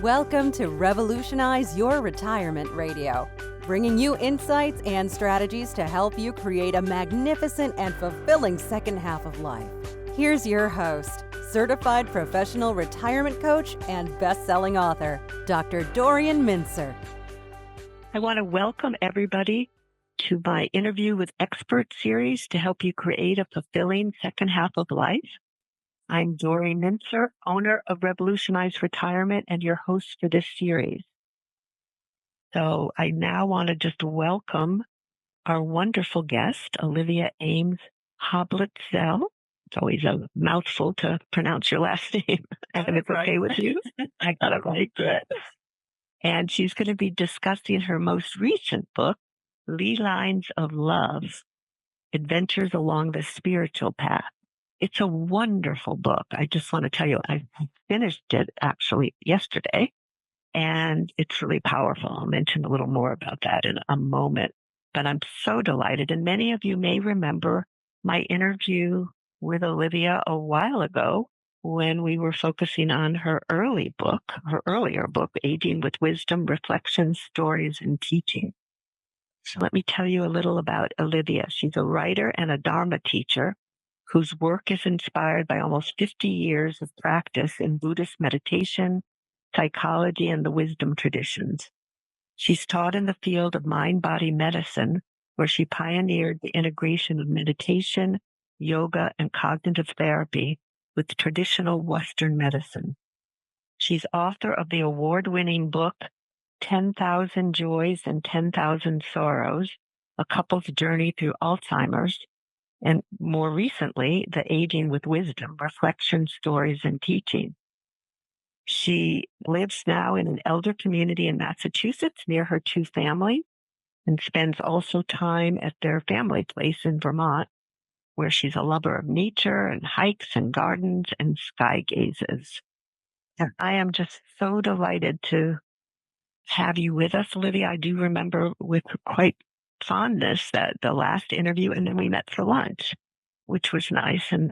Welcome to Revolutionize Your Retirement Radio, bringing you insights and strategies to help you create a magnificent and fulfilling second half of life. Here's your host, certified professional retirement coach and best-selling author, Dr. Dorian Mintzer. I want to welcome everybody to my interview with expert series to help you create a fulfilling second half of life. I'm Dorian Mintzer, owner of Revolutionize Retirement and your host for this series. So I now want to just welcome our wonderful guest, Olivia Ames Hoblitzelle. It's always a mouthful to pronounce your last name. And if it's okay with you, I got it right. Good. And she's going to be discussing her most recent book, Ley Lines of Love, Adventures Along the Spiritual Path. It's a wonderful book. I just want to tell you, I finished it actually yesterday, and it's really powerful. I'll mention a little more about that in a moment, but I'm so delighted. And many of you may remember my interview with Olivia a while ago when we were focusing on her earlier book, Aging with Wisdom, Reflections, Stories, and Teaching. So let me tell you a little about Olivia. She's a writer and a dharma teacher whose work is inspired by almost 50 years of practice in Buddhist meditation, psychology, and the wisdom traditions. She's taught in the field of mind-body medicine, where she pioneered the integration of meditation, yoga, and cognitive therapy with traditional Western medicine. She's author of the award-winning book, 10,000 Joys and 10,000 Sorrows, A Couple's Journey Through Alzheimer's, and more recently, the Aging with Wisdom, Reflections, Stories, and Teaching. She lives now in an elder community in Massachusetts near her two families and spends also time at their family place in Vermont, where she's a lover of nature and hikes and gardens and sky gazes. And I am just so delighted to have you with us, Olivia. I do remember with quite fondness that the last interview, and then we met for lunch, which was nice. And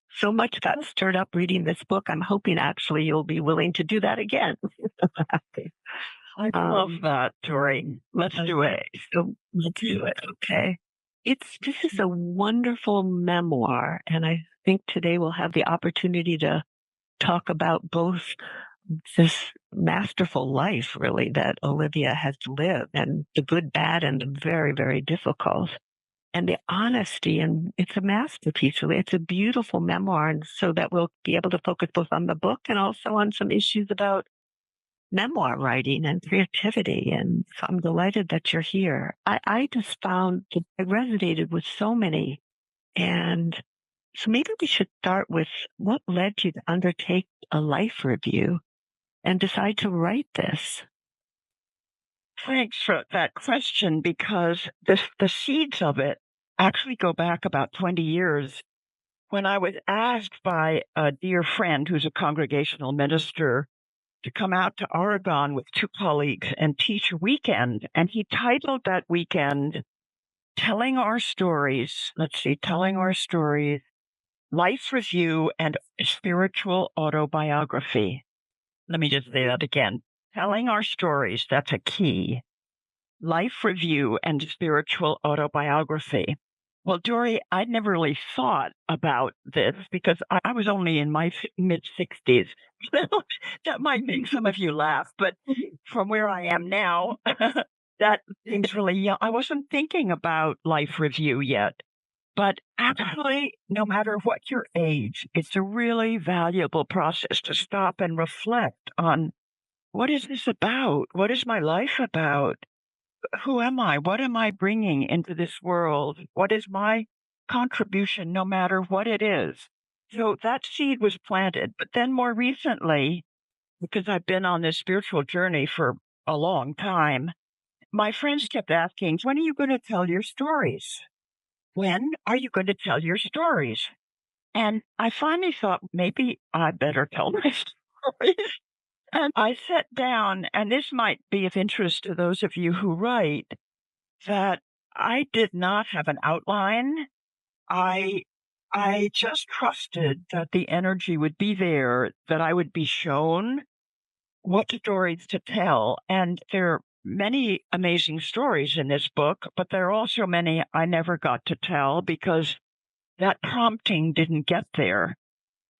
so much got stirred up reading this book. I'm hoping actually you'll be willing to do that again. I love that, Tori. Let's do it. So let's do it. Okay. This is a wonderful memoir. And I think today we'll have the opportunity to talk about both this masterful life, really, that Olivia has lived, and the good, bad, and the very, very difficult, and the honesty. And it's a masterpiece, really. It's a beautiful memoir. And so that we'll be able to focus both on the book and also on some issues about memoir writing and creativity. And so I'm delighted that you're here. I just found that I resonated with so many. And so maybe we should start with what led you to undertake a life review and decide to write this? Thanks for that question, because the seeds of it actually go back about 20 years when I was asked by a dear friend who's a congregational minister to come out to Oregon with two colleagues and teach a weekend. And he titled that weekend, Telling Our Stories, Life Review and Spiritual Autobiography. Let me just say that again. Telling our stories, that's a key. Life review and spiritual autobiography. Well, Dory, I'd never really thought about this because I was only in my mid-60s. That might make some of you laugh, but from where I am now, that seems really young. I wasn't thinking about life review yet. But actually, no matter what your age, it's a really valuable process to stop and reflect on, what is this about? What is my life about? Who am I? What am I bringing into this world? What is my contribution, no matter what it is? So that seed was planted. But then more recently, because I've been on this spiritual journey for a long time, my friends kept asking, when are you going to tell your stories? When are you going to tell your stories? And I finally thought, maybe I better tell my stories. And I sat down, and this might be of interest to those of you who write, that I did not have an outline. I just trusted that the energy would be there, that I would be shown what stories to tell. And there are many amazing stories in this book, but there are also many I never got to tell because that prompting didn't get there.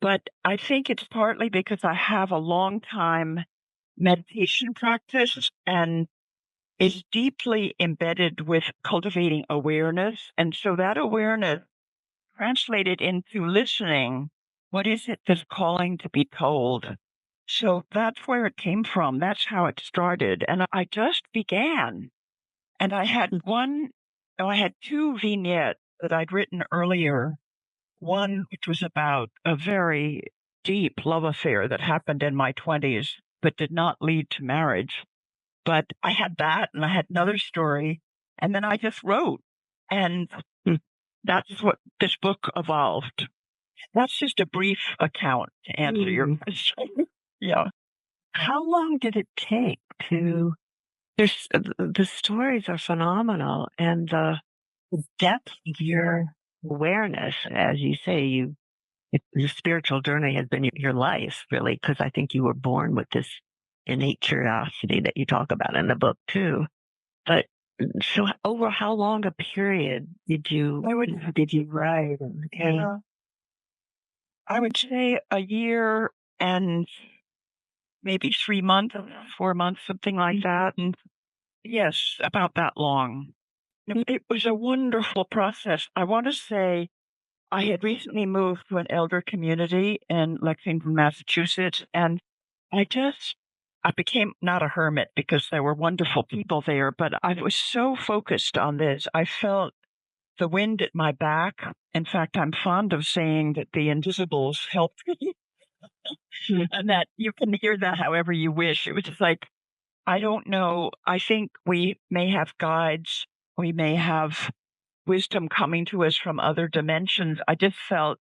But I think it's partly because I have a long time meditation practice and is deeply embedded with cultivating awareness. And so that awareness translated into listening. What is it that's calling to be told? So that's where it came from. That's how it started. And I just began. And I had I had two vignettes that I'd written earlier. One, which was about a very deep love affair that happened in my 20s, but did not lead to marriage. But I had that, and I had another story, and then I just wrote. And that's what this book evolved. That's just a brief account to answer your question. Yeah. How long did it take to? The stories are phenomenal, and the depth of your awareness, as you say, your spiritual journey has been your life, really, because I think you were born with this innate curiosity that you talk about in the book too. But so, over how long a period did you write? I would say a year and maybe 3 months, 4 months, something like that. And yes, about that long. It was a wonderful process. I want to say I had recently moved to an elder community in Lexington, Massachusetts, and I became not a hermit because there were wonderful people there, but I was so focused on this. I felt the wind at my back. In fact, I'm fond of saying that the invisibles helped me and that you can hear that however you wish. It was just like, I don't know. I think we may have guides. We may have wisdom coming to us from other dimensions. I just felt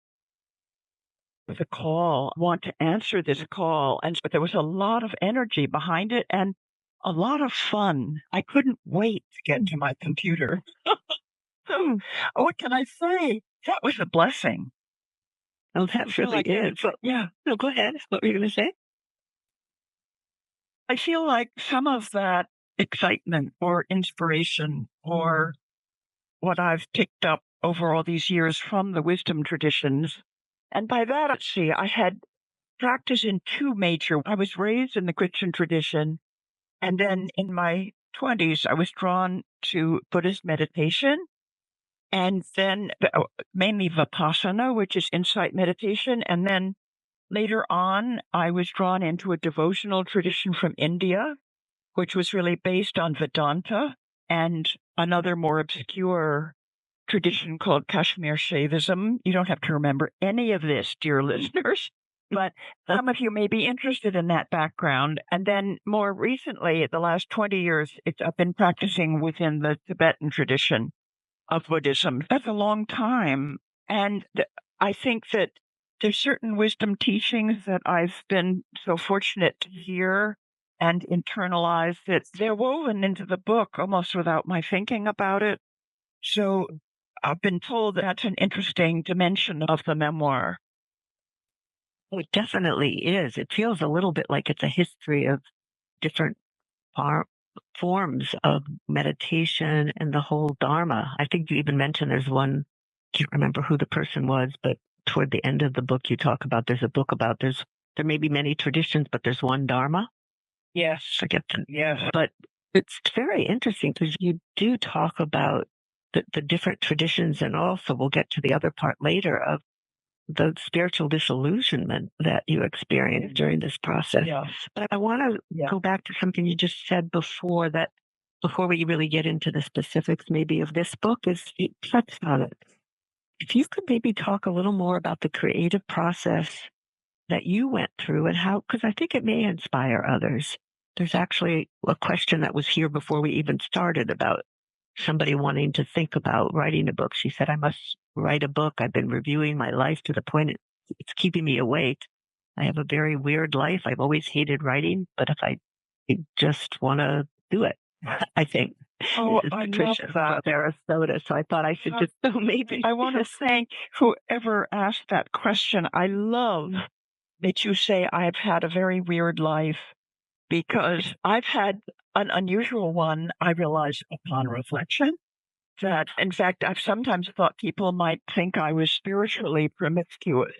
the call, want to answer this call. And but there was a lot of energy behind it and a lot of fun. I couldn't wait to get to my computer. So, what can I say? That was a blessing. Oh, that really is. Yeah. No, go ahead. What were you going to say? I feel like some of that excitement or inspiration or what I've picked up over all these years from the wisdom traditions. And by that, let's see, I had practice in I was raised in the Christian tradition. And then in my 20s, I was drawn to Buddhist meditation. And then mainly Vipassana, which is insight meditation. And then later on, I was drawn into a devotional tradition from India, which was really based on Vedanta and another more obscure tradition called Kashmir Shaivism. You don't have to remember any of this, dear listeners, but some of you may be interested in that background. And then more recently, the last 20 years, I've been practicing within the Tibetan tradition of Buddhism. That's a long time. And I think that there's certain wisdom teachings that I've been so fortunate to hear and internalize that they're woven into the book almost without my thinking about it. So I've been told that's an interesting dimension of the memoir. Oh, it definitely is. It feels a little bit like it's a history of different forms of meditation and the whole dharma. I think you even mentioned there's one, I can't remember who the person was, but toward the end of the book you talk about, there's a book about there may be many traditions, but there's one dharma. Yes. Forget them. Yes. But it's very interesting because you do talk about the different traditions, and also we'll get to the other part later of the spiritual disillusionment that you experienced during this process. Yeah. But I want to go back to something you just said before we really get into the specifics maybe of this book, is you touched on it. If you could maybe talk a little more about the creative process that you went through and how, because I think it may inspire others. There's actually a question that was here before we even started about somebody wanting to think about writing a book. She said, I must write a book. I've been reviewing my life to the point it's keeping me awake. I have a very weird life. I've always hated writing, but if I just want to do it, I think. Oh, I love that. Sarasota. So I thought I should just maybe. I want to thank whoever asked that question. I love that you say I've had a very weird life. because I've had an unusual one, I realized upon reflection, that in fact, I've sometimes thought people might think I was spiritually promiscuous.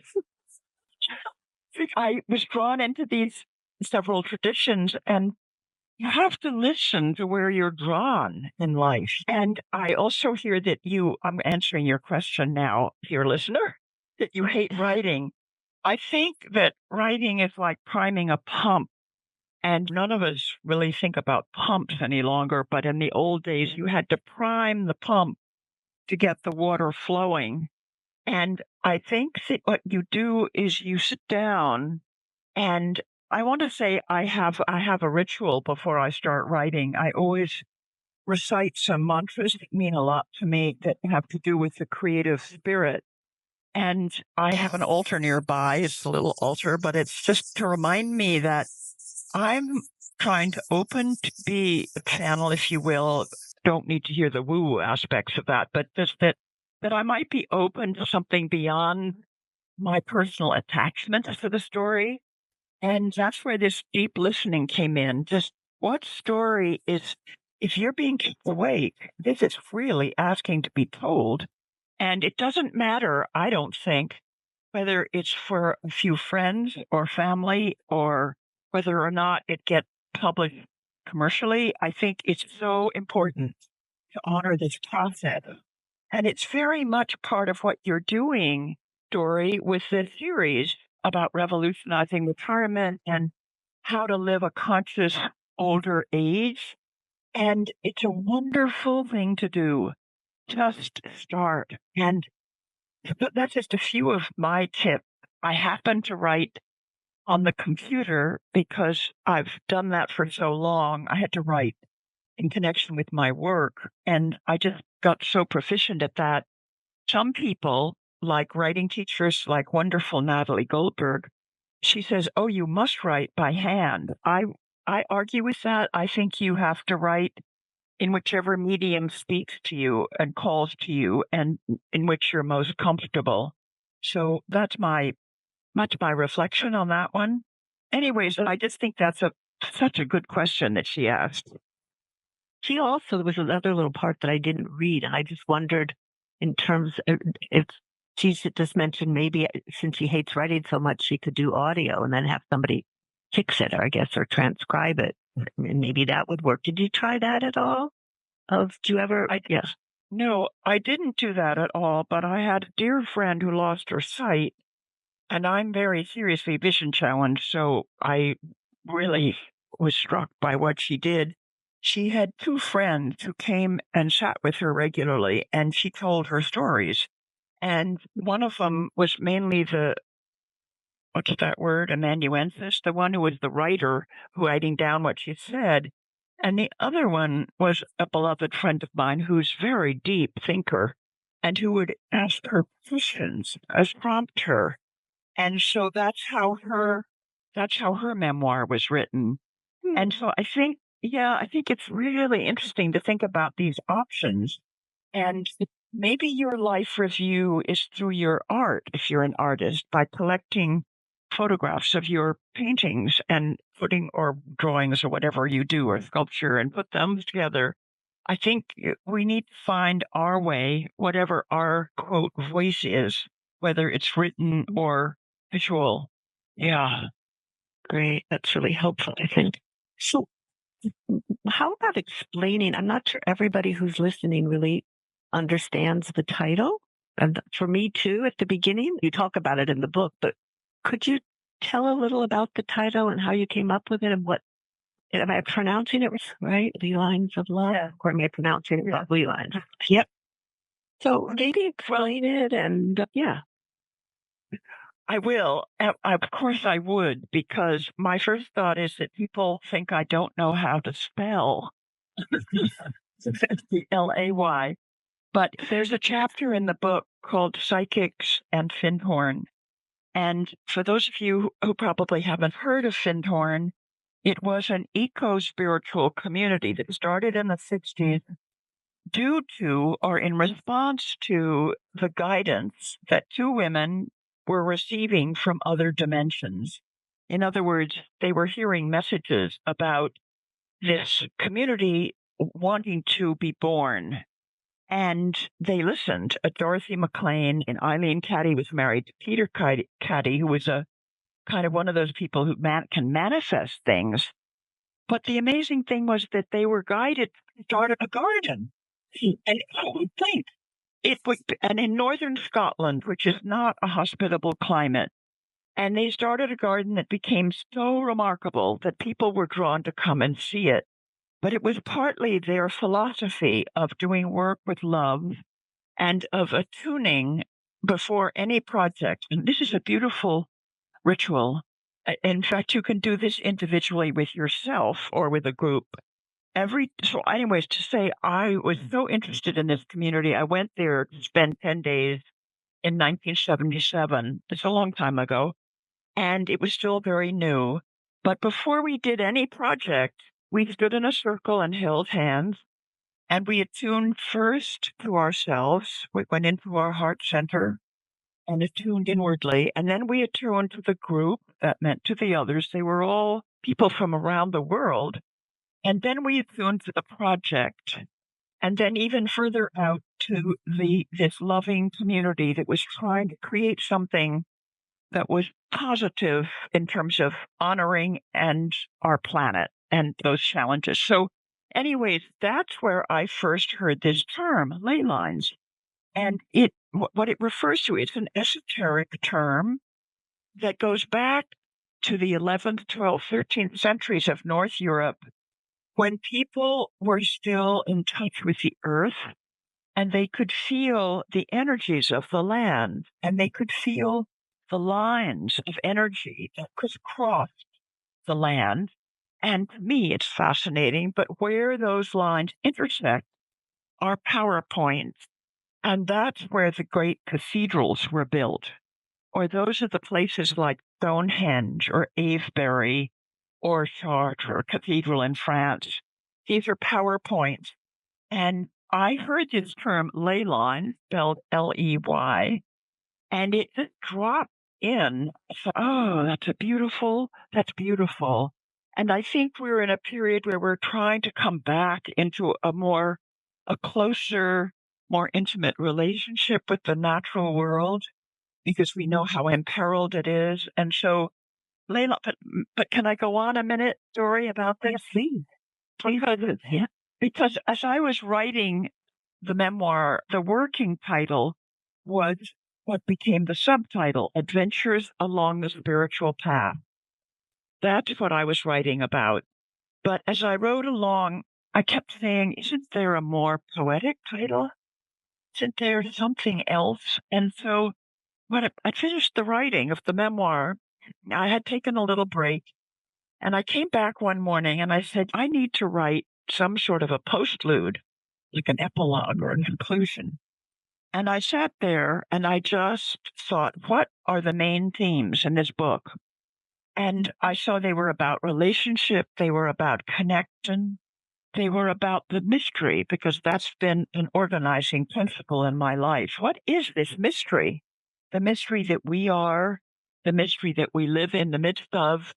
I was drawn into these several traditions, and you have to listen to where you're drawn in life. And I also hear that I'm answering your question now, dear listener, that you hate writing. I think that writing is like priming a pump, and none of us really think about pumps any longer. But in the old days, you had to prime the pump to get the water flowing. And I think that what you do is you sit down, and I want to say I have a ritual before I start writing. I always recite some mantras that mean a lot to me that have to do with the creative spirit. And I have an altar nearby. It's a little altar, but it's just to remind me that I'm trying to open to be a channel, if you will. Don't need to hear the woo aspects of that, but just that I might be open to something beyond my personal attachment to the story. And that's where this deep listening came in. Just what story is, if you're being kept awake, this is really asking to be told. And it doesn't matter, I don't think, whether it's for a few friends or family or whether or not it gets published commercially. I think it's so important to honor this process. And it's very much part of what you're doing, Dory, with this series about revolutionizing retirement and how to live a conscious older age. And it's a wonderful thing to do. Just start. And that's just a few of my tips. I happen to write on the computer because I've done that for so long. I had to write in connection with my work, and I just got so proficient at that. Some people, like writing teachers like wonderful Natalie Goldberg, she says, "Oh, you must write by hand." I argue with that. I think you have to write in whichever medium speaks to you and calls to you and in which you're most comfortable. So that's my reflection on that one. Anyways, I just think that's such a good question that she asked. She also, there was another little part that I didn't read, and I just wondered in terms of if she just mentioned maybe since she hates writing so much, she could do audio and then have somebody fix it, or I guess, or transcribe it. And maybe that would work. Did you try that at all? Do you ever? Yes. No, I didn't do that at all, but I had a dear friend who lost her sight, and I'm very seriously vision challenged, so I really was struck by what she did. She had two friends who came and sat with her regularly, and she told her stories. And one of them was mainly what's that word, amanuensis, the one who was the writer writing down what she said. And the other one was a beloved friend of mine who's very deep thinker and who would ask her questions as prompt her. And so that's how her memoir was written. And so I think it's really interesting to think about these options. And maybe your life review is through your art, if you're an artist, by collecting photographs of your paintings and or drawings or whatever you do, or sculpture, and put them together. I think we need to find our way, whatever our quote voice is, whether it's written or visual. Yeah. Great. That's really helpful, I think. So how about explaining? I'm not sure everybody who's listening really understands the title. And for me too, at the beginning, you talk about it in the book, but could you tell a little about the title and how you came up with it and what, am I pronouncing it right? Ley Lines of Love? Yeah. Or am I pronouncing it wrong? Ley Lines. Yep. So maybe explain it and yeah. I will. Of course I would, because my first thought is that people think I don't know how to spell the Lay. But there's a chapter in the book called Psychics and Findhorn. And for those of you who probably haven't heard of Findhorn, it was an eco-spiritual community that started in the 60s due to or in response to the guidance that two women were receiving from other dimensions. In other words, they were hearing messages about this community wanting to be born. And they listened. Dorothy McLean and Eileen Caddy was married to Peter Caddy, who was a kind of one of those people who can manifest things. But the amazing thing was that they were guided to start a garden. And I would think it would, and in northern Scotland, which is not a hospitable climate, and they started a garden that became so remarkable that people were drawn to come and see it. But it was partly their philosophy of doing work with love and of attuning before any project. And this is a beautiful ritual. In fact, you can do this individually with yourself or with a group. So anyways, to say I was so interested in this community, I went there to spend 10 days in 1977. It's a long time ago. And it was still very new. But before we did any project, we stood in a circle and held hands. And we attuned first to ourselves. We went into our heart center and attuned inwardly. And then we attuned to the group. That meant to the others. They were all people from around the world. And then we attuned to the project. And then even further out to this loving community that was trying to create something that was positive in terms of honoring and our planet and those challenges. So anyways, that's where I first heard this term, ley lines. And what it refers to is an esoteric term that goes back to the 11th, 12th, 13th centuries of North Europe, when people were still in touch with the earth and they could feel the energies of the land, and they could feel the lines of energy that crisscrossed the land. And to me, it's fascinating, but where those lines intersect are power points. And that's where the great cathedrals were built. Or those are the places like Stonehenge or Avebury or Chartres Cathedral in France. These are power points. And I heard this term ley line, spelled Ley, and it just dropped in. I thought, oh, that's beautiful. And I think we're in a period where we're trying to come back into a closer, more intimate relationship with the natural world, because we know how imperiled it is. And so, Layla, but can I go on a minute, Dory, about this? Please. Because as I was writing the memoir, the working title was what became the subtitle, Adventures Along the Spiritual Path. That's what I was writing about. But as I wrote along, I kept saying, isn't there a more poetic title? Isn't there something else? And so when I finished the writing of the memoir, I had taken a little break, and I came back one morning and I said, I need to write some sort of a postlude, like an epilogue or a conclusion. And I sat there and I just thought, what are the main themes in this book? And I saw they were about relationship, they were about connection, they were about the mystery, because that's been an organizing principle in my life. What is this mystery? The mystery that we are, the mystery that we live in the midst of,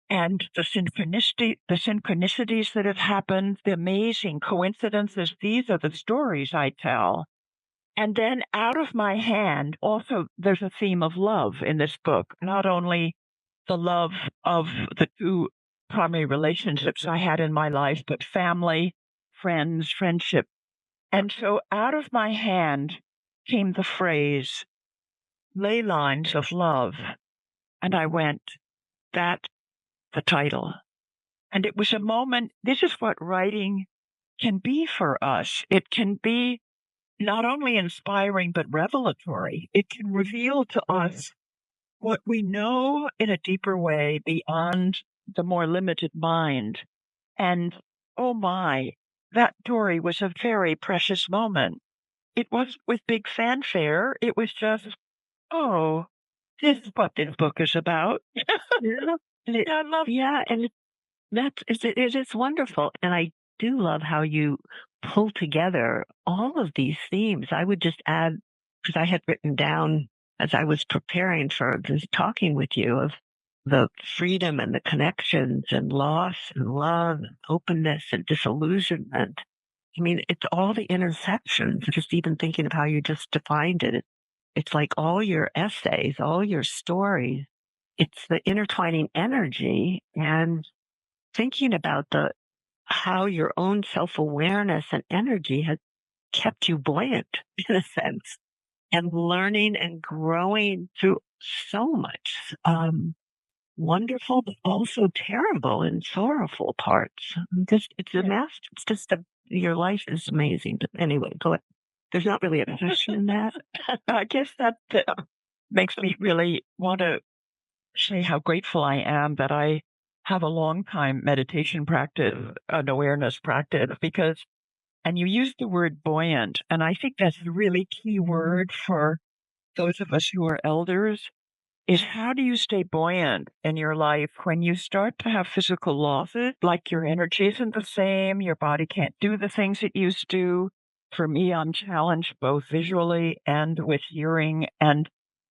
and the synchronicities that have happened, the amazing coincidences. These are the stories I tell. And then out of my hand, also, there's a theme of love in this book, not only the love of the two primary relationships I had in my life, but family, friends, friendship. And so out of my hand came the phrase, Ley Lines of Love. And I went, that's the title. And it was a moment, this is what writing can be for us. It can be not only inspiring, but revelatory. It can reveal to us what we know in a deeper way beyond the more limited mind. And oh my, that Dory was a very precious moment. It wasn't with big fanfare. It was just, oh, this is what this book is about. I love. Yeah, and it is wonderful, and I do love how you pull together all of these themes. I would just add, because I had written down as I was preparing for this talking with you, of the freedom and the connections and loss and love and openness and disillusionment. I mean, it's all the intersections, just even thinking of how you just defined it. It's like all your essays, all your stories, it's the intertwining energy and thinking about how your own self-awareness and energy has kept you buoyant in a sense and learning and growing through so much wonderful, but also terrible and sorrowful parts. Just it's a master. It's just your life is amazing. But anyway, go ahead. There's not really a question in that. I guess that makes me really want to say how grateful I am that I have a long time meditation practice, an awareness practice, because, and you use the word buoyant, and I think that's a really key word for those of us who are elders, is how do you stay buoyant in your life when you start to have physical losses, like your energy isn't the same, your body can't do the things it used to. For me, I'm challenged both visually and with hearing, and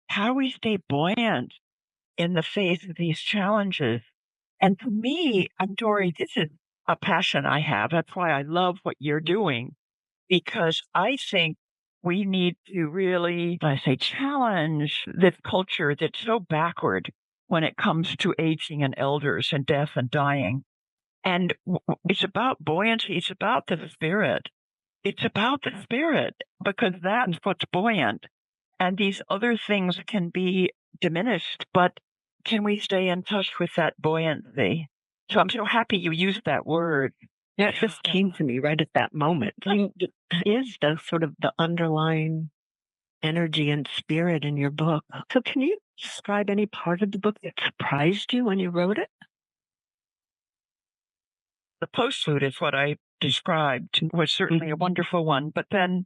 how we stay buoyant in the face of these challenges. And to me, Dory, this is a passion I have. That's why I love what you're doing, because I think we need to really, I say, challenge this culture that's so backward when it comes to aging and elders and death and dying. And it's about buoyancy. It's about the spirit. It's about the spirit, because that's what's buoyant. And these other things can be diminished, but can we stay in touch with that buoyancy? So I'm so happy you used that word. Yeah, it just came to me right at that moment. Is the sort of the underlying energy and spirit in your book. So can you describe any part of the book that surprised you when you wrote it? The postlude is what I described, was certainly a wonderful one. But then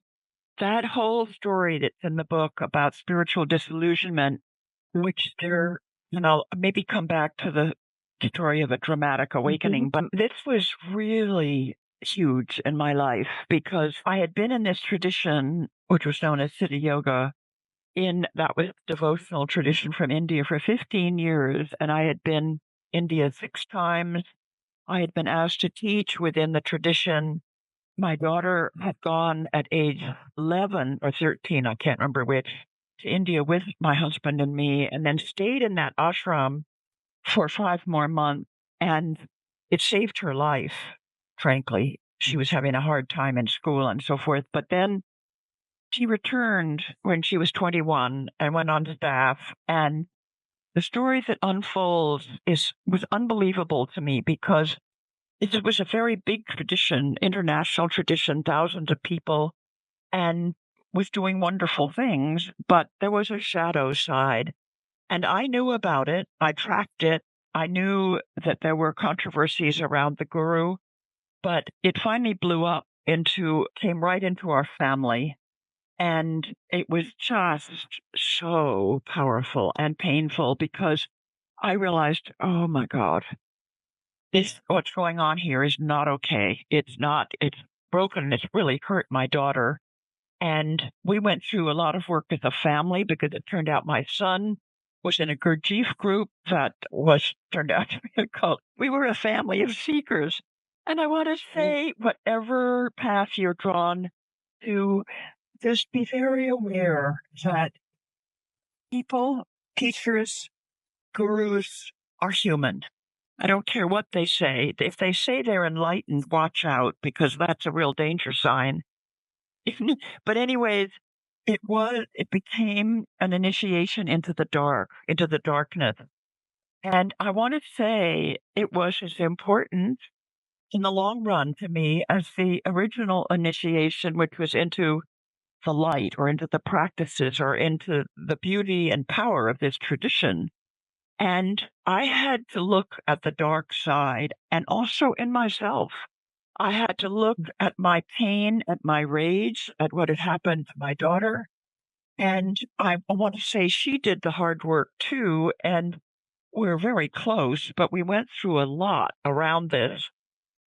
that whole story that's in the book about spiritual disillusionment, which there, and I'll maybe come back to the story of a dramatic awakening, but this was really huge in my life because I had been in this tradition, which was known as Siddha Yoga, that was devotional tradition from India for 15 years, and I had been India 6 times. I had been asked to teach within the tradition. My daughter had gone at age 11 or 13, I can't remember which, to India with my husband and me, and then stayed in that ashram for 5 more months. And it saved her life, frankly. She was having a hard time in school and so forth. But then she returned when she was 21 and went on staff. And the story that unfolds was unbelievable to me because it was a very big tradition, international tradition, thousands of people, and was doing wonderful things, but there was a shadow side. And I knew about it. I tracked it. I knew that there were controversies around the guru, but it finally came right into our family. And it was just so powerful and painful because I realized, oh my God, what's going on here is not okay. It's broken. It's really hurt my daughter. And we went through a lot of work as a family because it turned out my son was in a Gurdjieff group that turned out to be called. We were a family of seekers. And I want to say, whatever path you're drawn to, just be very aware that people, teachers, gurus are human. I don't care what they say. If they say they're enlightened, watch out, because that's a real danger sign. But anyways, it became an initiation into the darkness. And I want to say it was as important in the long run to me as the original initiation, which was into the light or into the practices or into the beauty and power of this tradition. And I had to look at the dark side and also in myself. I had to look at my pain, at my rage, at what had happened to my daughter. And I want to say she did the hard work too. And we're very close, but we went through a lot around this.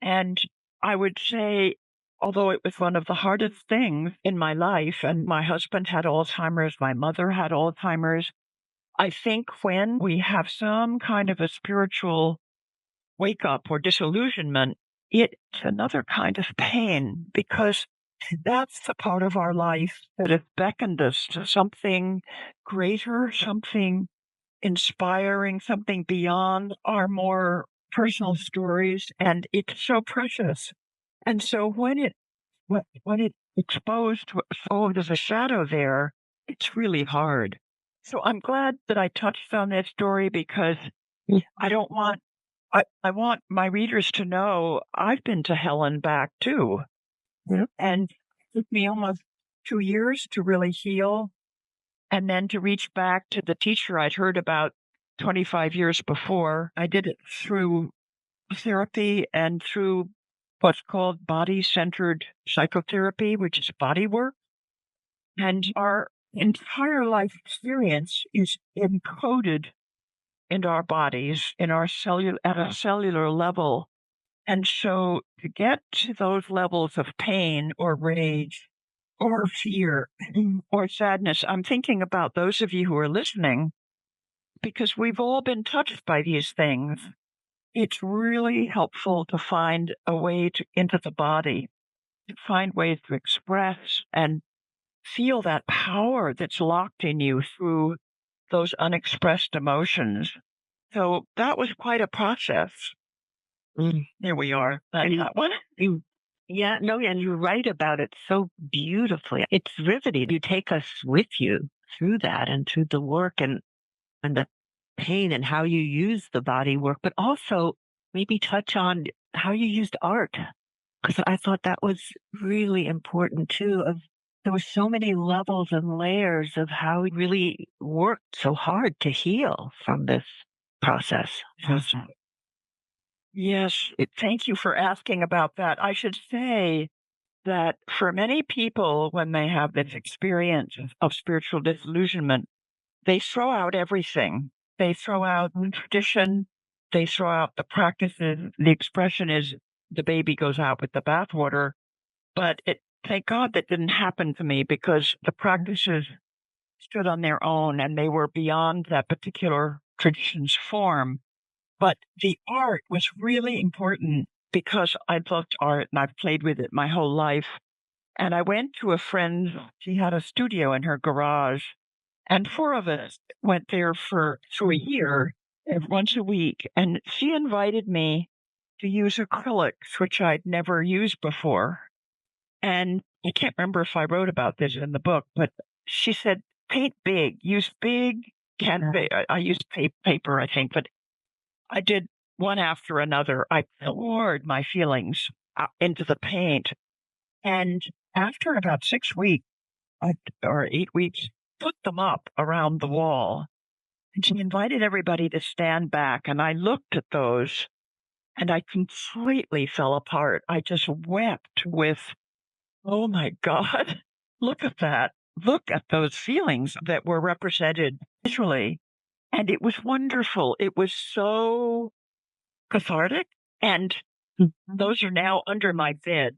And I would say, although it was one of the hardest things in my life, and my husband had Alzheimer's, my mother had Alzheimer's, I think when we have some kind of a spiritual wake up or disillusionment, it's another kind of pain because that's the part of our life that has beckoned us to something greater, something inspiring, something beyond our more personal stories. And it's so precious. And so when it exposed, oh, there's a shadow there, it's really hard. So I'm glad that I touched on that story because I don't want I want my readers to know I've been to hell and back too. Yeah. And it took me almost 2 years to really heal and then to reach back to the teacher I'd heard about 25 years before. I did it through therapy and through what's called body-centered psychotherapy, which is body work. And our entire life experience is encoded in our bodies, in our at a cellular level. And so to get to those levels of pain or rage or fear or sadness, I'm thinking about those of you who are listening, because we've all been touched by these things. It's really helpful to find a way into the body, to find ways to express and feel that power that's locked in you through those unexpressed emotions. So that was quite a process. There we are. That's that one. Yeah, no, and you write about it so beautifully. It's riveting. You take us with you through that and through the work and the pain and how you use the body work, but also maybe touch on how you used art. Because I thought that was really important too. There were so many levels and layers of how we really worked so hard to heal from this process. Yes, thank you for asking about that. I should say that for many people, when they have this experience of spiritual disillusionment, they throw out everything. They throw out the tradition, they throw out the practices. The expression is the baby goes out with the bathwater. But thank God that didn't happen to me because the practices stood on their own and they were beyond that particular tradition's form. But the art was really important because I loved art and I've played with it my whole life. And I went to a friend, she had a studio in her garage, and four of us went there for a year, once a week. And she invited me to use acrylics, which I'd never used before. And I can't remember if I wrote about this in the book, but she said, paint big, use big canvas. I used paper, I think, but I did one after another. I poured my feelings into the paint. And after about 6 weeks or 8 weeks, put them up around the wall. And she invited everybody to stand back. And I looked at those and I completely fell apart. I just wept with, oh my God, look at that. Look at those feelings that were represented visually. And it was wonderful. It was so cathartic. And those are now under my bed.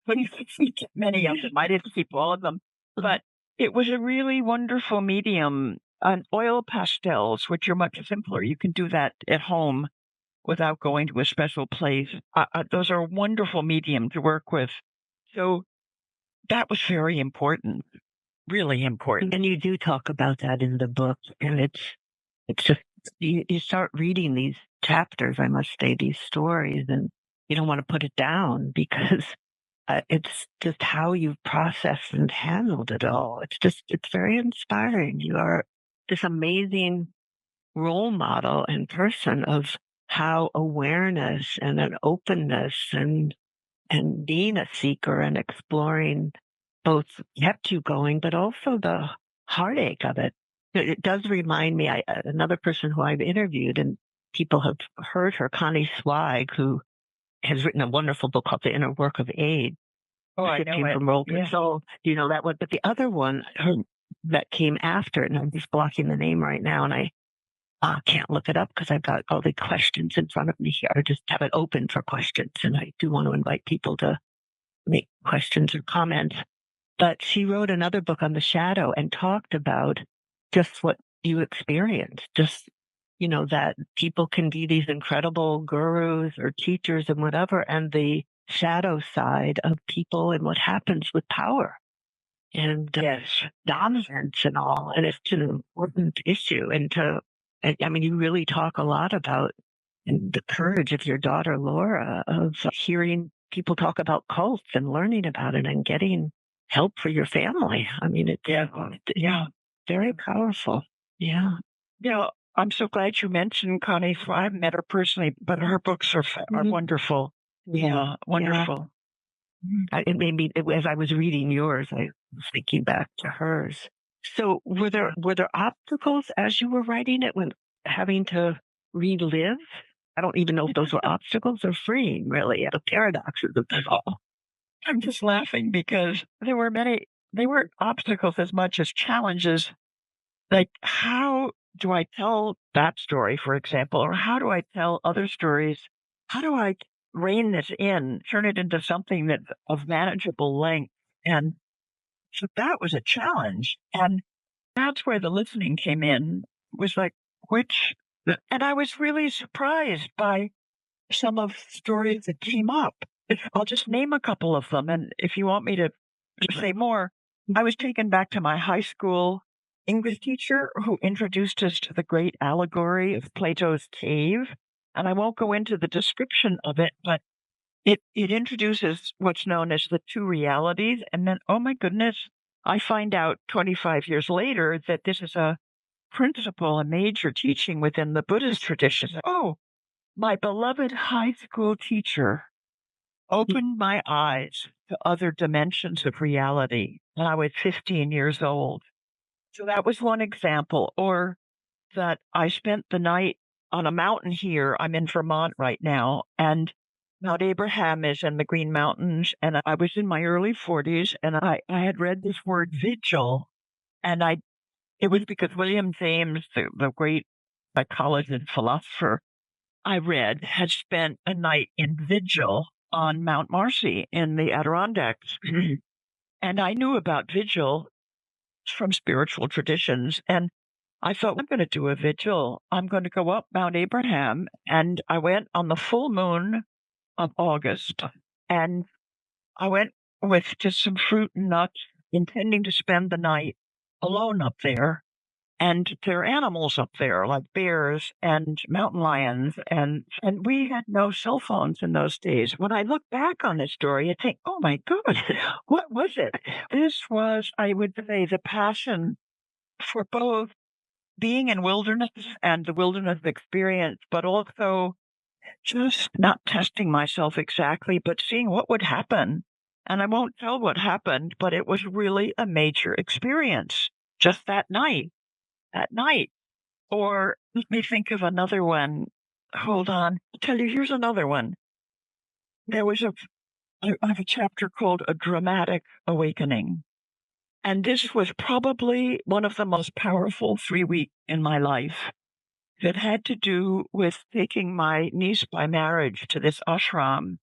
But you keep many of them. I didn't keep all of them. But it was a really wonderful medium. And oil pastels, which are much simpler. You can do that at home without going to a special place. Those are a wonderful medium to work with. So that was very important, really important. And you do talk about that in the book. And it's just, you start reading these chapters, I must say, these stories, and you don't want to put it down because it's just how you've processed and handled it all. It's very inspiring. You are this amazing role model and person of how awareness and an openness and being a seeker and exploring both kept you going, but also the heartache of it. It does remind me, another person who I've interviewed and people have heard her, Connie Swig, who has written a wonderful book called The Inner Work of Aid. Oh, I know Shifting it. from role Yeah. control. Do you know that one? But the other one that came after it, and I'm just blocking the name right now, and I can't look it up because I've got all the questions in front of me here. I just have it open for questions, and I do want to invite people to make questions or comments. But she wrote another book on the shadow and talked about just what you experience. Just, that people can be these incredible gurus or teachers and whatever, and the shadow side of people and what happens with power and Yes. dominance and all. And it's an important issue. I mean, you really talk a lot about the courage of your daughter, Laura, of hearing people talk about cults and learning about it and getting help for your family. I mean, Yeah. very powerful. Yeah. I'm so glad you mentioned Connie. I haven't met her personally, but her books are Mhm. wonderful. Yeah. Wonderful. It made me, as I was reading yours, I was thinking back to hers. So were there obstacles as you were writing it when having to relive? I don't even know if those were obstacles or freeing, really, the paradoxes of it all. I'm just laughing because they weren't obstacles as much as challenges. Like, how do I tell that story, for example, or how do I tell other stories? How do I rein this in, turn it into something that's of manageable length? And so that was a challenge. And that's where the listening came in, was like, and I was really surprised by some of the stories that came up. I'll just name a couple of them. And if you want me to say more, I was taken back to my high school English teacher who introduced us to the great allegory of Plato's cave. And I won't go into the description of it, but it introduces what's known as the two realities. And then, oh my goodness, I find out 25 years later that this is a principle, a major teaching within the Buddhist tradition. Oh, my beloved high school teacher opened my eyes to other dimensions of reality when I was 15 years old. So that was one example. Or that I spent the night on a mountain here. I'm in Vermont right now, and Mount Abraham is in the Green Mountains. And I was in my early 40s, and I had read this word vigil. And it was because William James, the great psychologist and philosopher I read, had spent a night in vigil on Mount Marcy in the Adirondacks. And I knew about vigil from spiritual traditions. And I thought, I'm going to do a vigil. I'm going to go up Mount Abraham. And I went on the full moon of August. And I went with just some fruit and nuts, intending to spend the night alone up there. And there are animals up there like bears and mountain lions. And we had no cell phones in those days. When I look back on this story, I think, oh my God, what was it? This was, I would say, the passion for both being in wilderness and the wilderness experience, but also just not testing myself exactly, but seeing what would happen. And I won't tell what happened, but it was really a major experience just that night. That night. Or let me think of another one. Hold on. I'll tell you, here's another one. There was I have a chapter called A Dramatic Awakening. And this was probably one of the most powerful 3 weeks in my life. That had to do with taking my niece by marriage to this ashram.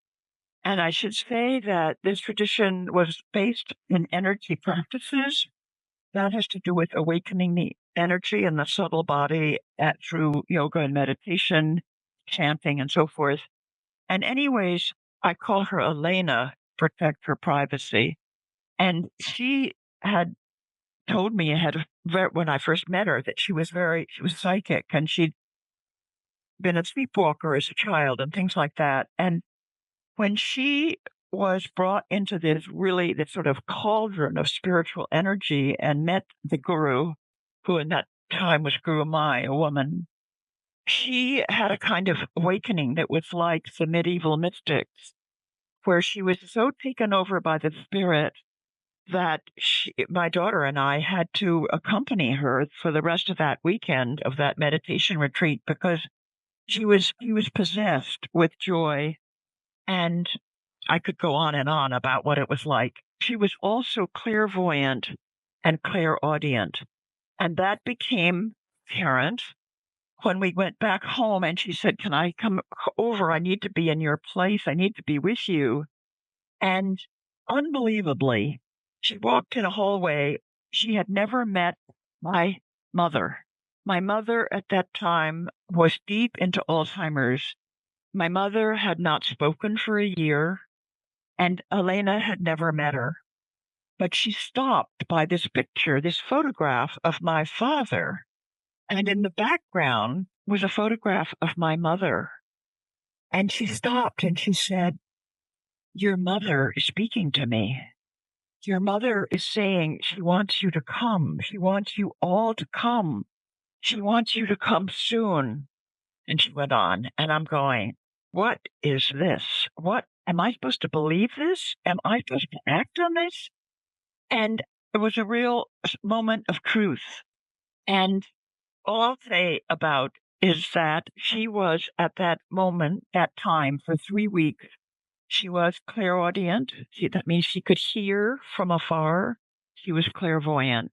And I should say that this tradition was based in energy practices. That has to do with awakening the energy in the subtle body through yoga and meditation, chanting, and so forth. And anyways, I call her Elena, protect her privacy. And she had told me when I first met her that she was psychic, and she'd been a sleepwalker as a child and things like that. And when she was brought into this sort of cauldron of spiritual energy and met the guru, who in that time was Guru Mai, a woman, she had a kind of awakening that was like the medieval mystics, where she was so taken over by the spirit that my daughter and I had to accompany her for the rest of that weekend of that meditation retreat, because she was possessed with joy. And I could go on and on about what it was like. She was also clairvoyant and clairaudient. And that became apparent when we went back home, and she said, "Can I come over? I need to be in your place. I need to be with you." And unbelievably, she walked in a hallway. She had never met my mother. My mother at that time was deep into Alzheimer's. My mother had not spoken for a year, and Elena had never met her. But she stopped by this picture, this photograph of my father. And in the background was a photograph of my mother. And she stopped and she said, "Your mother is speaking to me. Your mother is saying she wants you to come. She wants you all to come. She wants you to come soon." And she went on, and I'm going, what is this? What am I supposed to believe this? Am I supposed to act on this? And it was a real moment of truth. And all I'll say about is that she was at that moment, that time, for 3 weeks, she was clairaudient. That means she could hear from afar. She was clairvoyant.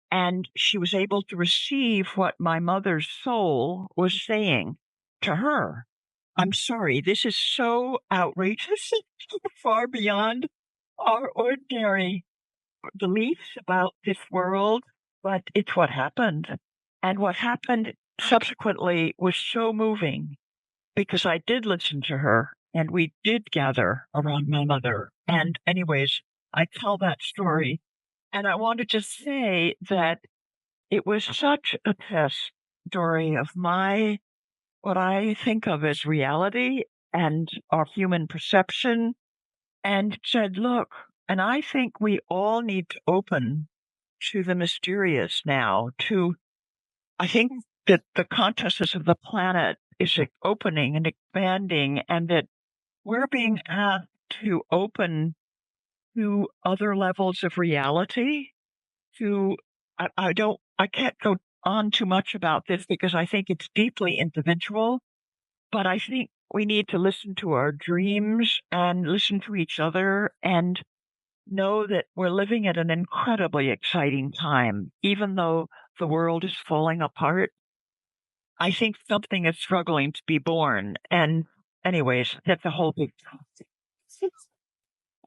And she was able to receive what my mother's soul was saying to her. I'm sorry, this is so outrageous, far beyond our ordinary beliefs about this world, but it's what happened. And what happened subsequently was so moving because I did listen to her and we did gather around my mother. And, anyways, I tell that story. And I wanted to say that it was such a test, Dory, of what I think of as reality and our human perception, and said, look, and I think we all need to open to the mysterious now, I think that the consciousness of the planet is opening and expanding, and that we're being asked to open to other levels of reality. I can't go on too much about this because I think it's deeply individual, but I think we need to listen to our dreams and listen to each other and know that we're living at an incredibly exciting time. Even though the world is falling apart, I think something is struggling to be born. And, anyways, that's a whole big topic.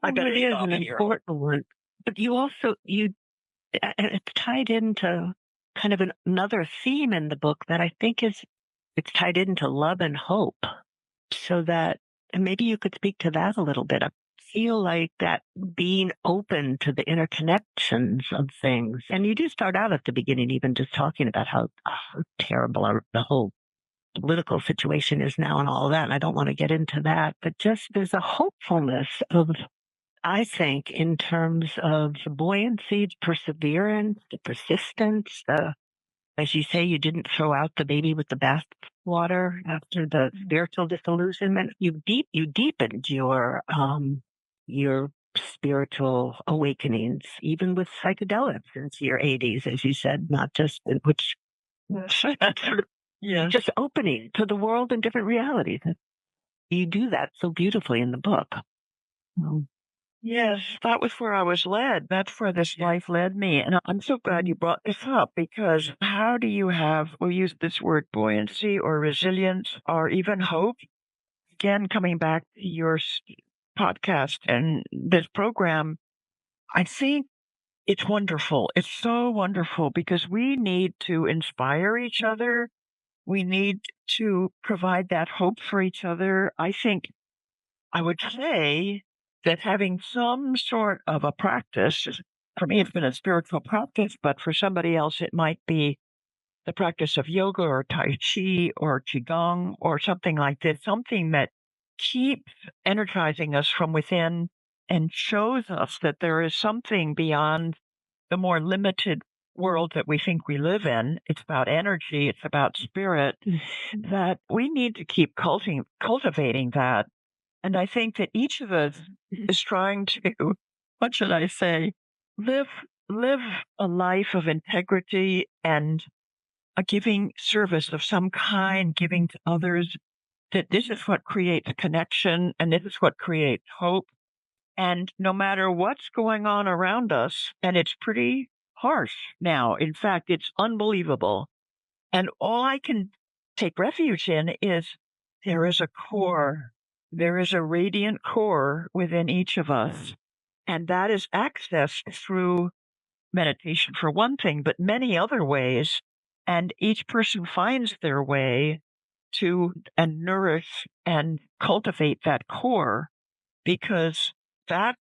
I better It is stop an here. important one. But you also, it's tied into kind of another theme in the book that I think it's tied into love and hope. So that, and maybe you could speak to that a little bit. I feel like that being open to the interconnections of things. And you do start out at the beginning, even just talking about how terrible the whole political situation is now and all of that. And I don't want to get into that, but just there's a hopefulness of, I think, in terms of the buoyancy, the perseverance, the persistence, as you say, you didn't throw out the baby with the bathwater after the spiritual disillusionment. You deepened your spiritual awakenings, even with psychedelics into your 80s, as you said, not just which Yes. just opening to the world and different realities. You do that so beautifully in the book. Yes, that was where I was led. That's where this life led me. And I'm so glad you brought this up because how do you we'll use this word buoyancy or resilience or even hope? Again, coming back to your podcast and this program, I think it's wonderful. It's so wonderful because we need to inspire each other. We need to provide that hope for each other. I think I would say that having some sort of a practice, for me, it's been a spiritual practice, but for somebody else, it might be the practice of yoga or Tai Chi or Qigong or something like this, something that keeps energizing us from within and shows us that there is something beyond the more limited world that we think we live in. It's about energy, it's about spirit, that we need to keep cultivating that. And I think that each of us is trying to, what should I say, live a life of integrity and a giving service of some kind, giving to others, that this is what creates connection and this is what creates hope. And no matter what's going on around us, and it's pretty harsh now. In fact, it's unbelievable. And all I can take refuge in is there is a core. There is a radiant core within each of us. And that is accessed through meditation for one thing, but many other ways. And each person finds their way to and nourish and cultivate that core, because that,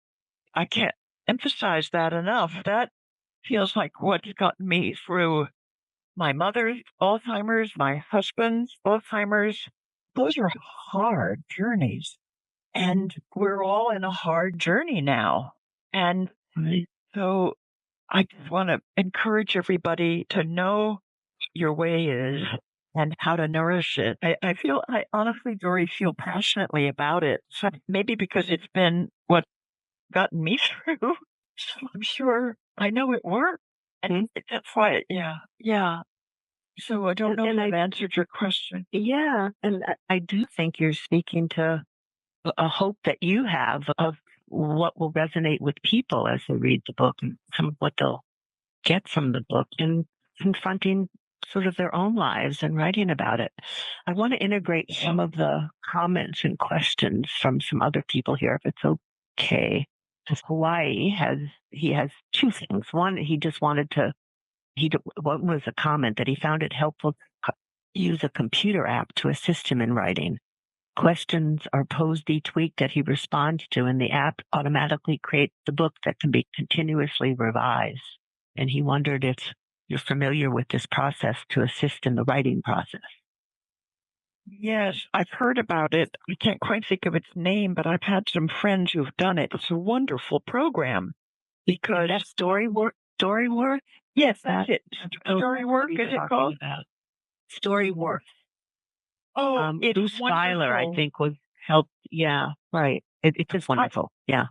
I can't emphasize that enough. That feels like what's gotten me through my mother's Alzheimer's, my husband's Alzheimer's. Those are hard journeys. And we're all in a hard journey now. And so I just want to encourage everybody to know your way is and how to nourish it. I honestly, Dory, feel passionately about it. So maybe because it's been what gotten me through. So I'm sure I know it worked. And that's why, yeah. So I don't know if I've answered your question. Yeah. And I do think you're speaking to a hope that you have of what will resonate with people as they read the book and some of what they'll get from the book and confronting sort of their own lives and writing about it. I want to integrate some of the comments and questions from some other people here, if it's okay. Hawaii has two things. One, he just wanted to, one was a comment that he found it helpful to use a computer app to assist him in writing. Questions are posed each week that he responds to, and the app automatically creates the book that can be continuously revised. And he wondered if you're familiar with this process to assist in the writing process. Yes, I've heard about it. I can't quite think of its name, but I've had some friends who've done it. It's a wonderful program because that's Storyworth. Yes, that's it. Storyworth, is it called? Storyworth. Oh, it's Bruce wonderful. Feiler, I think, was helped. Yeah, right. It is wonderful. Yeah.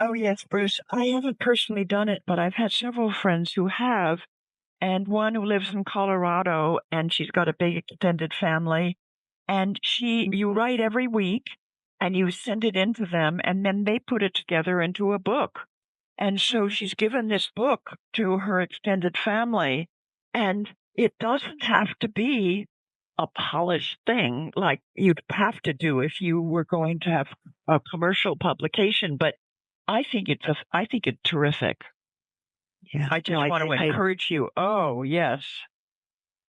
Oh, yes, Bruce. I haven't personally done it, but I've had several friends who have, and one who lives in Colorado, and she's got a big extended family. And you write every week, and you send it in to them, and then they put it together into a book. And so she's given this book to her extended family, and it doesn't have to be a polished thing like you'd have to do if you were going to have a commercial publication. But I think it's terrific. Yeah, I just want to encourage you. Oh, yes.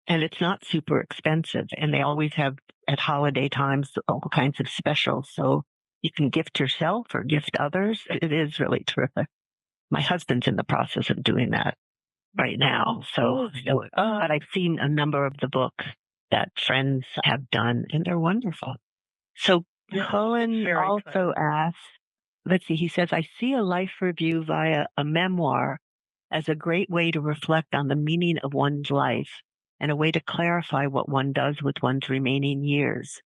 And it's not super expensive. And they always have at holiday times all kinds of specials. So you can gift yourself or gift others. It is really terrific. My husband's in the process of doing that right now. So, but I've seen a number of the books that friends have done, and they're wonderful. So Cohen also asks, let's see, he says, I see a life review via a memoir as a great way to reflect on the meaning of one's life and a way to clarify what one does with one's remaining years.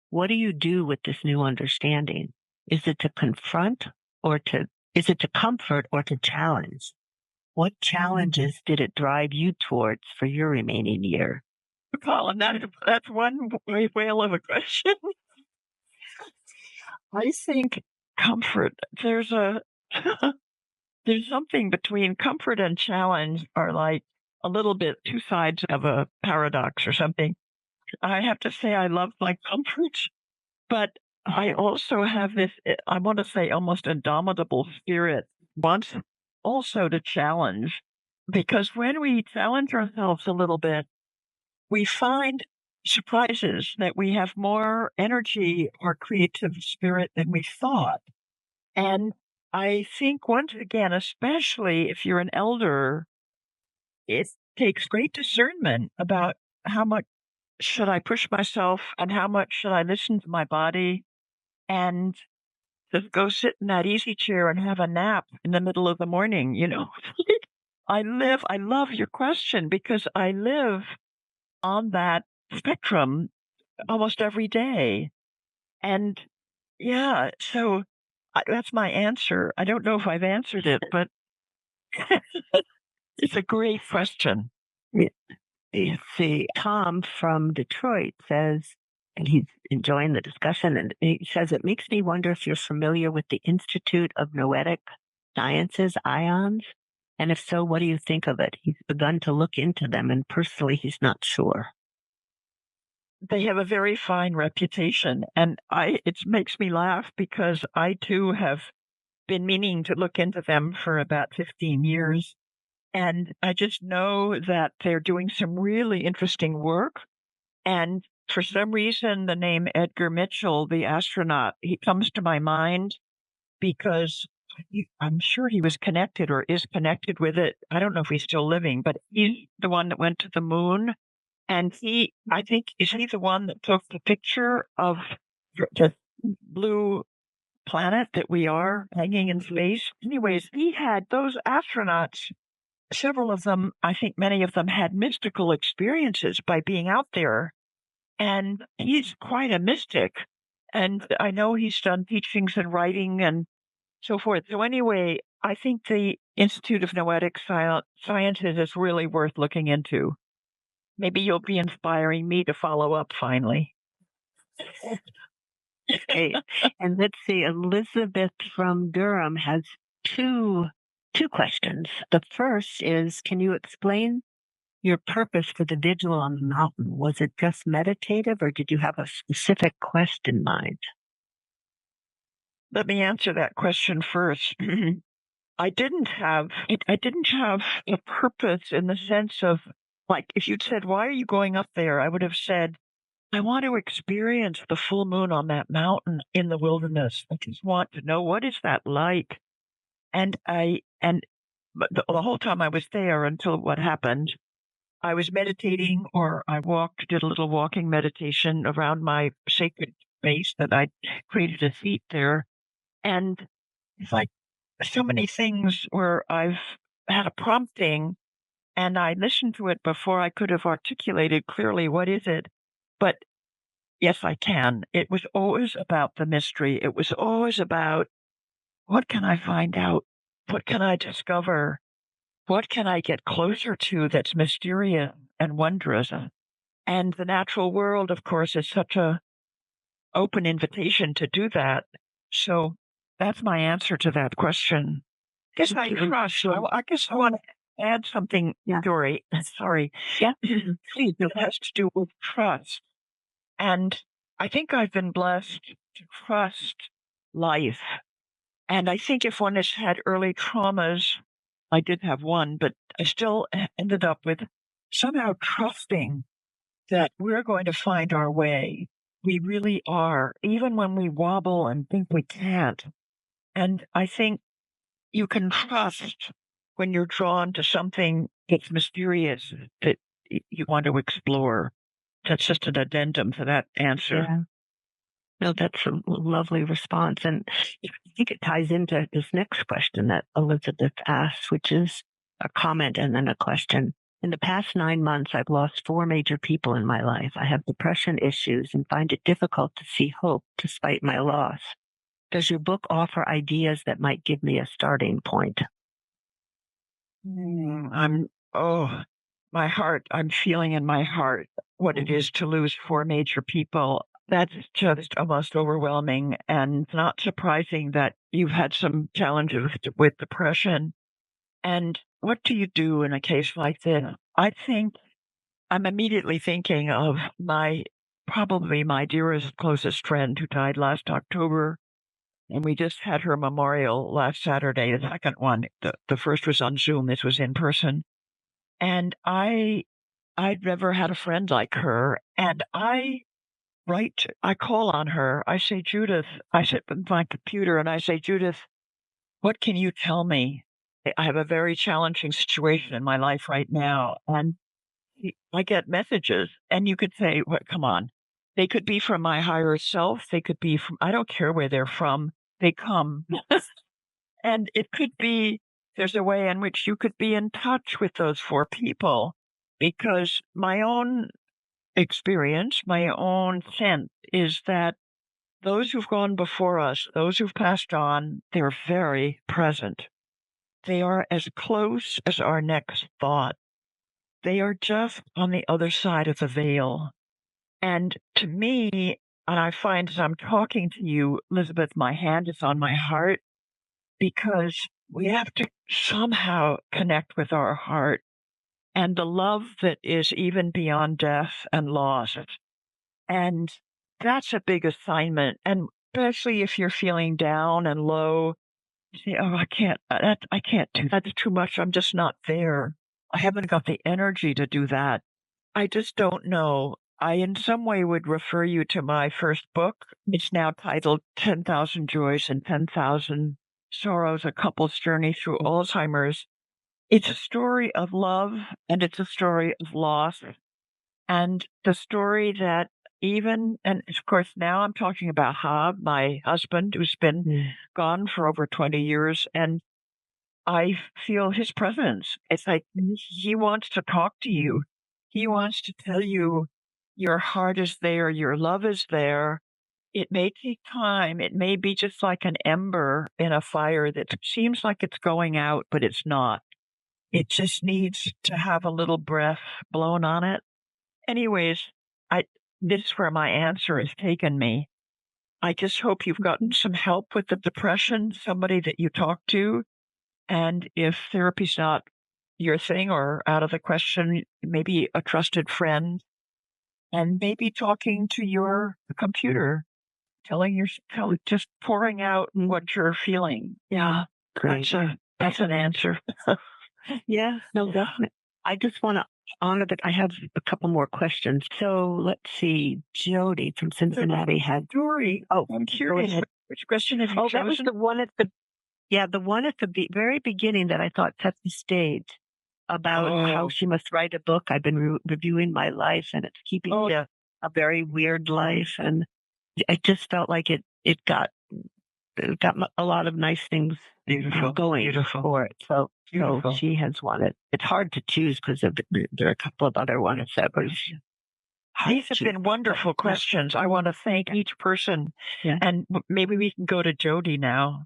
What do you do with this new understanding? Is it to confront is it to comfort or to challenge? What challenges did it drive you towards for your remaining year? Colin, that's one whale of a question. I think comfort, there's something between comfort and challenge are like a little bit two sides of a paradox or something. I have to say I love my comfort, but I also have this, I want to say almost indomitable spirit, wants also to challenge, because when we challenge ourselves a little bit, we find surprises that we have more energy or creative spirit than we thought. And I think once again, especially if you're an elder, it takes great discernment about how much should I push myself and how much should I listen to my body and just go sit in that easy chair and have a nap in the middle of the morning, I love your question because I live on that spectrum almost every day. And yeah, so that's my answer. I don't know if I've answered it, but it's a great question. You see, Tom from Detroit says, and he's enjoying the discussion, and he says, it makes me wonder if you're familiar with the Institute of Noetic Sciences, IONS, and if so, what do you think of it? He's begun to look into them, and personally, he's not sure. They have a very fine reputation, and it makes me laugh because I too have been meaning to look into them for about 15 years. And I just know that they're doing some really interesting work. And for some reason, the name Edgar Mitchell, the astronaut, he comes to my mind because I'm sure he was connected or is connected with it. I don't know if he's still living, but he's the one that went to the moon. And I think, is he the one that took the picture of the blue planet that we are hanging in space? Anyways, he had those astronauts, several of them, I think many of them had mystical experiences by being out there. And he's quite a mystic. And I know he's done teachings and writing and so forth. So anyway, I think the Institute of Noetic Sciences is really worth looking into. Maybe you'll be inspiring me to follow up finally. Okay. And let's see, Elizabeth from Durham has two questions. The first is, can you explain your purpose for the vigil on the mountain? Was it just meditative, or did you have a specific quest in mind? Let me answer that question first. I didn't have a purpose in the sense of, like, if you'd said, why are you going up there? I would have said, I want to experience the full moon on that mountain in the wilderness. I just want to know, what is that like? But the whole time I was there until what happened, I was meditating, or I did a little walking meditation around my sacred space that I created a seat there. And it's like so many things where I've had a prompting and I listened to it before I could have articulated clearly what is it. But yes, I can. It was always about the mystery. It was always about, what can I find out? What can I discover? What can I get closer to that's mysterious and wondrous? And the natural world, of course, is such a open invitation to do that. So that's my answer to that question. I guess I guess I want to add something, Dory. Sorry. Yeah, please. It has to do with trust. And I think I've been blessed to trust life. And I think if one has had early traumas, I did have one, but I still ended up with somehow trusting that we're going to find our way. We really are, even when we wobble and think we can't. And I think you can trust when you're drawn to something that's mysterious that you want to explore. That's just an addendum to that answer. Yeah. No, that's a lovely response. And I think it ties into this next question that Elizabeth asked, which is a comment and then a question. In the past 9 months, I've lost 4 major people in my life. I have depression issues and find it difficult to see hope despite my loss. Does your book offer ideas that might give me a starting point? My heart, I'm feeling in my heart what it is to lose 4 major people. That's just almost overwhelming, and not surprising that you've had some challenges with depression. And what do you do in a case like this? I think I'm immediately thinking of probably my dearest, closest friend who died last October. And we just had her memorial last Saturday, the second one. The first was on Zoom. This was in person. And I'd never had a friend like her. And I call on her. I say, Judith, I sit with my computer and I say, Judith, what can you tell me? I have a very challenging situation in my life right now. And I get messages, and you could say, well, come on. They could be from my higher self. They could be from, I don't care where they're from. They come. And it could be, there's a way in which you could be in touch with those 4 people, because my own experience, my own sense is that those who've gone before us, those who've passed on, they're very present. They are as close as our next thought. They are just on the other side of the veil. And to me, and I find as I'm talking to you, Elizabeth, my hand is on my heart, because we have to somehow connect with our heart and the love that is even beyond death and loss. And that's a big assignment. And especially if you're feeling down and low, say, oh, I can't do that. That's too much. I'm just not there. I haven't got the energy to do that. I just don't know. I, in some way, would refer you to my first book. It's now titled 10,000 Joys and 10,000 Sorrows, A Couple's Journey Through Alzheimer's. It's a story of love and it's a story of loss. And the story that and of course, now I'm talking about Hab, my husband, who's been gone for over 20 years. And I feel his presence. It's like he wants to talk to you. He wants to tell you your heart is there, your love is there. It may take time. It may be just like an ember in a fire that seems like it's going out, but it's not. It just needs to have a little breath blown on it. Anyways, this is where my answer has taken me. I just hope you've gotten some help with the depression, somebody that you talk to. And if therapy's not your thing or out of the question, maybe a trusted friend, and maybe talking to your computer, just pouring out what you're feeling. Yeah, Great. That's an answer. Yeah, no, definitely. I just want to honor that. I have a couple more questions. So let's see. Jody from Cincinnati had. Dory. Oh, I'm curious. Which question have you chosen? That was the one at the one at the very beginning that I thought set the stage about how she must write a book. I've been reviewing my life, and it's keeping a very weird life, and I just felt like it got a lot of nice things going for it. So she has wanted. It's hard to choose because there are a couple of other ones that was. These have been wonderful questions. I want to thank each person. Yeah. And maybe we can go to Jody now.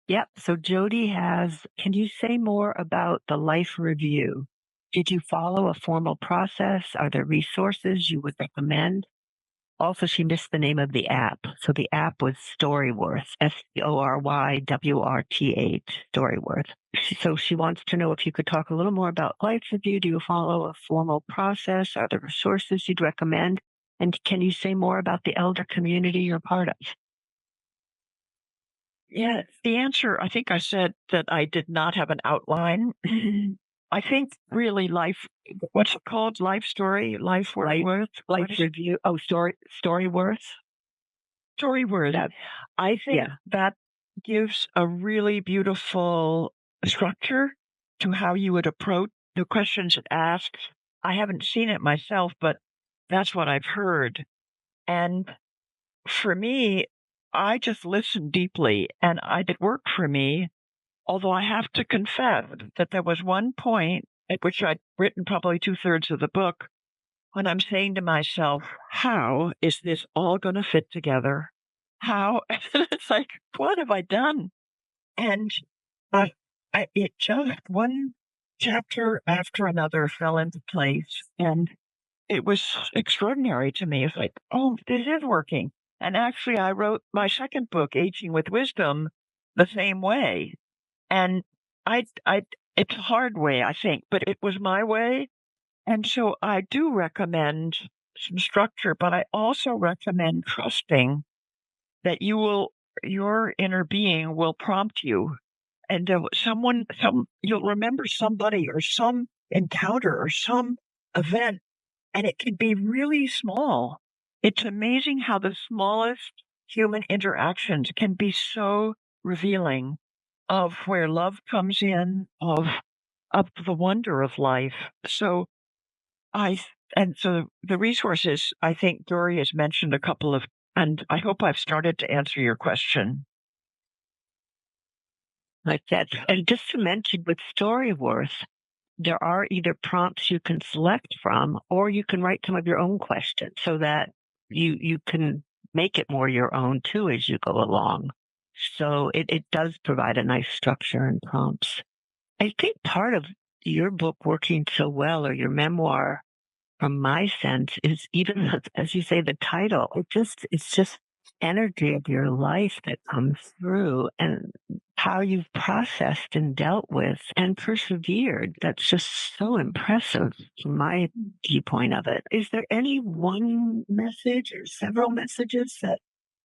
Yep. So Jody can you say more about the life review? Did you follow a formal process? Are there resources you would recommend? Also, she missed the name of the app. So the app was Storyworth, STORYWRTH, Storyworth. So she wants to know if you could talk a little more about life review. Do you follow a formal process? Are there resources you'd recommend? And can you say more about the elder community you're part of? Yeah, the answer, I think I said that I did not have an outline. I think really what's it called? Life story? Life review. Oh, Storyworth. Storyworth. I think that gives a really beautiful structure to how you would approach the questions it asks. I haven't seen it myself, but that's what I've heard. And for me, I just listened deeply and it worked for me. Although I have to confess that there was one point at which I'd written probably 2/3 of the book when I'm saying to myself, how is this all going to fit together? How? It's like, what have I done? And it just one chapter after another fell into place. And it was extraordinary to me. It's like, oh, this is working. And actually, I wrote my second book, Aging with Wisdom, the same way. And it's a hard way, I think, but it was my way. And so I do recommend some structure, but I also recommend trusting that your inner being will prompt you. And you'll remember somebody or some encounter or some event, and it can be really small. It's amazing how the smallest human interactions can be so revealing of where love comes in, of the wonder of life. So the resources, I think Dory has mentioned a couple of, and I hope I've started to answer your question. Like that. And just to mention with Storyworth, there are either prompts you can select from, or you can write some of your own questions so that you can make it more your own too as you go along. So it does provide a nice structure and prompts. I think part of your book working so well, or your memoir, from my sense, is even, as you say, the title. It's just energy of your life that comes through, and how you've processed and dealt with and persevered. That's just so impressive from my viewpoint of it. Is there any one message or several messages that,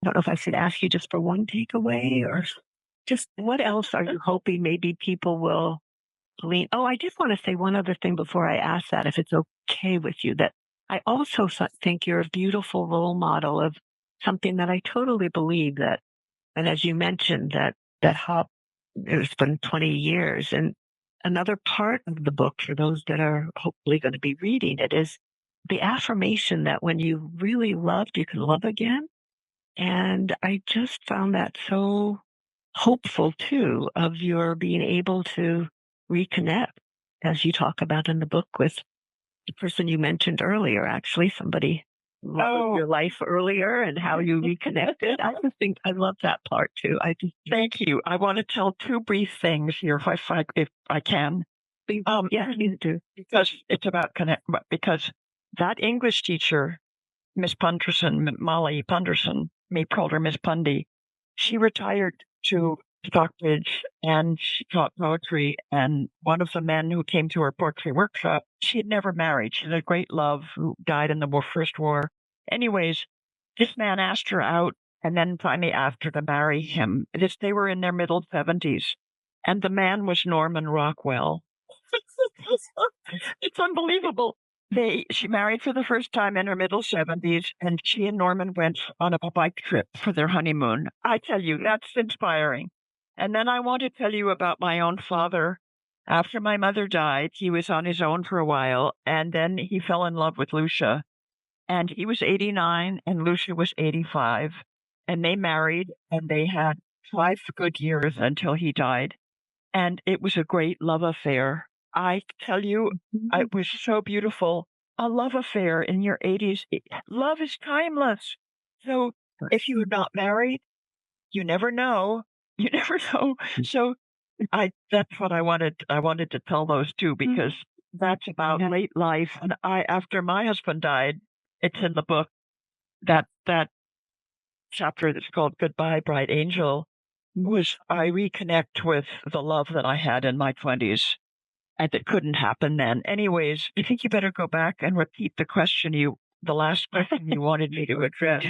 I don't know if I should ask you just for one takeaway or? just what else are you hoping maybe people will glean? Oh, I just want to say one other thing before I ask that, if it's okay with you, that I also think you're a beautiful role model of something that I totally believe that, and as you mentioned, that hop, it's been 20 years. And another part of the book, for those that are hopefully going to be reading it, is the affirmation that when you really loved, you can love again. And I just found that so hopeful too, of your being able to reconnect, as you talk about in the book, with the person you mentioned earlier, actually, somebody loved your life earlier and how you reconnected. I just think I love that part too. I just Thank you. I want to tell two brief things here, if I can. yeah, you do. Because it's about connect. Because that English teacher, Miss Punderson, Molly Punderson, me called her Miss Pundy. She retired to Stockbridge and she taught poetry. And one of the men who came to her poetry workshop, she had never married. She had a great love who died in the First War. Anyways, this man asked her out and then finally asked her to marry him. They were in their middle 70s. And the man was Norman Rockwell. It's unbelievable. She married for the first time in her middle 70s, and she and Norman went on a bike trip for their honeymoon. I tell you, that's inspiring. And then I want to tell you about my own father. After my mother died, he was on his own for a while, and then he fell in love with Lucia. And he was 89, and Lucia was 85. And they married, and they had 5 good years until he died. And it was a great love affair. I tell you, it was so beautiful. A love affair in your 80s. Love is timeless. So if you're not married, you never know. You never know. So that's what I wanted. I wanted to tell those two because that's about late life. And after my husband died, it's in the book, that chapter that's called Goodbye, Bright Angel, I reconnect with the love that I had in my 20s. And it couldn't happen then. Anyways, I think you better go back and repeat the last question you wanted me to address.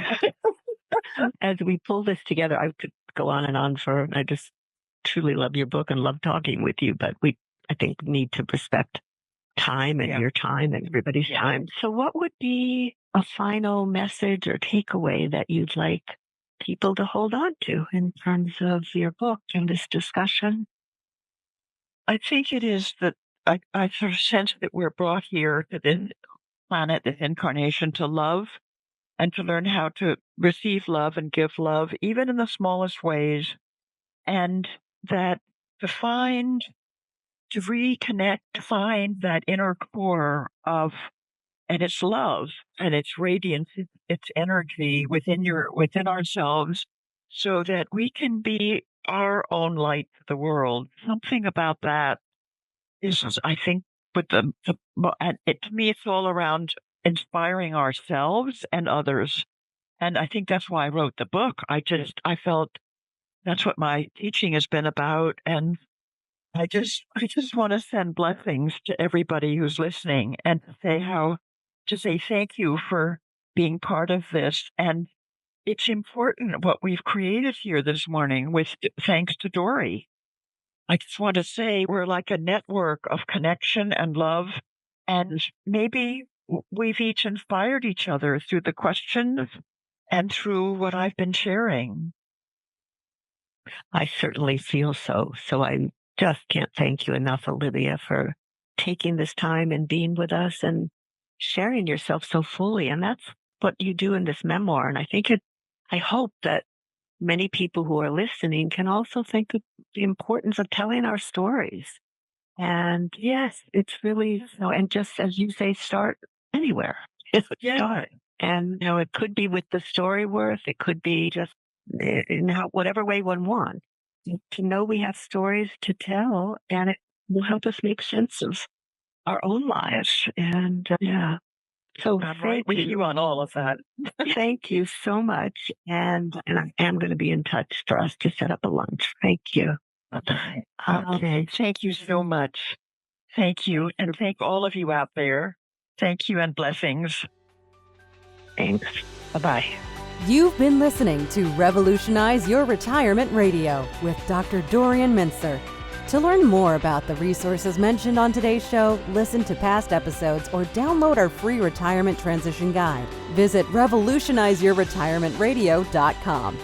As we pull this together, I could go on and on I just truly love your book and love talking with you, but I think, need to respect time and your time and everybody's time. So what would be a final message or takeaway that you'd like people to hold on to in terms of your book and this discussion? I think it is that I sort of sense that we're brought here to this planet, this incarnation, to love and to learn how to receive love and give love, even in the smallest ways. And that to reconnect, to find that inner core and its love and its radiance, its energy within ourselves, so that we can be our own light to the world. Something about that is, I think, to me, it's all around inspiring ourselves and others. And I think that's why I wrote the book. I felt that's what my teaching has been about. And I just want to send blessings to everybody who's listening and to say thank you for being part of this. And it's important what we've created here this morning thanks to Dory. I just want to say we're like a network of connection and love. And maybe we've each inspired each other through the questions and through what I've been sharing. I certainly feel so. So I just can't thank you enough, Olivia, for taking this time and being with us and sharing yourself so fully. And that's what you do in this memoir. And I hope that many people who are listening can also think of the importance of telling our stories. And yes, it's really, and just as you say, start anywhere. Start. And, it could be with the story worth, it could be just in whatever way one wants. To know we have stories to tell, and it will help us make sense of our own lives. And so I'm right with you on all of that. Thank you so much. And I am going to be in touch for us to set up a lunch. Thank you. Okay. Thank you so much. Thank you. And thank all of you out there. Thank you and blessings. Thanks. Bye-bye. You've been listening to Revolutionize Your Retirement Radio with Dr. Dorian Mintzer. To learn more about the resources mentioned on today's show, listen to past episodes, or download our free retirement transition guide, visit revolutionizeyourretirementradio.com.